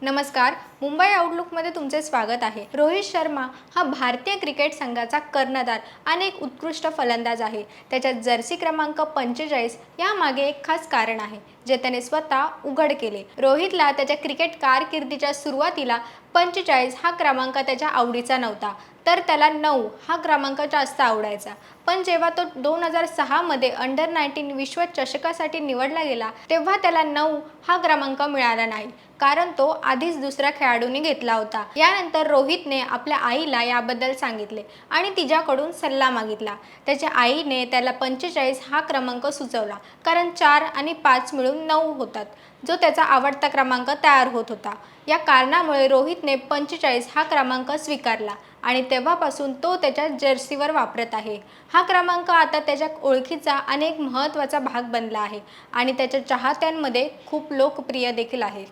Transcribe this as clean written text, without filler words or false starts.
नमस्कार, मुंबई आउटलुकमध्ये तुमचे स्वागत आहे। रोहित शर्मा हा भारतीय क्रिकेट संघाचा कर्णधार आणि एक उत्कृष्ट फलंदाज आहे। त्याच्या जर्सी क्रमांक 45 यामागे एक खास कारण आहे, जे त्याने स्वतः उघड केले। रोहितला त्याच्या क्रिकेट कारकिर्दीच्या सुरुवातीला 45 हा क्रमांक त्याच्या आवडीचा नव्हता, तर त्याला 9 हा क्रमांक जास्त आवडायचा। पण जेव्हा तो 2006 मध्ये अंडर-19 विश्वचषकासाठी निवडला गेला, तेव्हा त्याला 9 हा क्रमांक मिळाला नाही, कारण तो आधीच दुसऱ्या खेळाडूंनी घेतला होता। यानंतर रोहितने आपल्या आईला याबद्दल सांगितले आणि तिच्याकडून सल्ला मागितला। त्याच्या आईने त्याला 45 हा क्रमांक सुचवला, कारण 4 आणि 5 मिळून 9 होतात, जो त्याचा आवडता क्रमांक तयार होत होता। या कारणामुळे रोहितने 45 हा क्रमांक स्वीकारला आणि तेव्हापासून तो त्याच्या जर्सीवर वापरत आहे। हा क्रमांक आता त्याच्या ओळखीचा अनेक महत्त्वाचा भाग बनला आहे आणि त्याच्या चाहत्यांमध्ये खूप लोकप्रिय देखील आहे।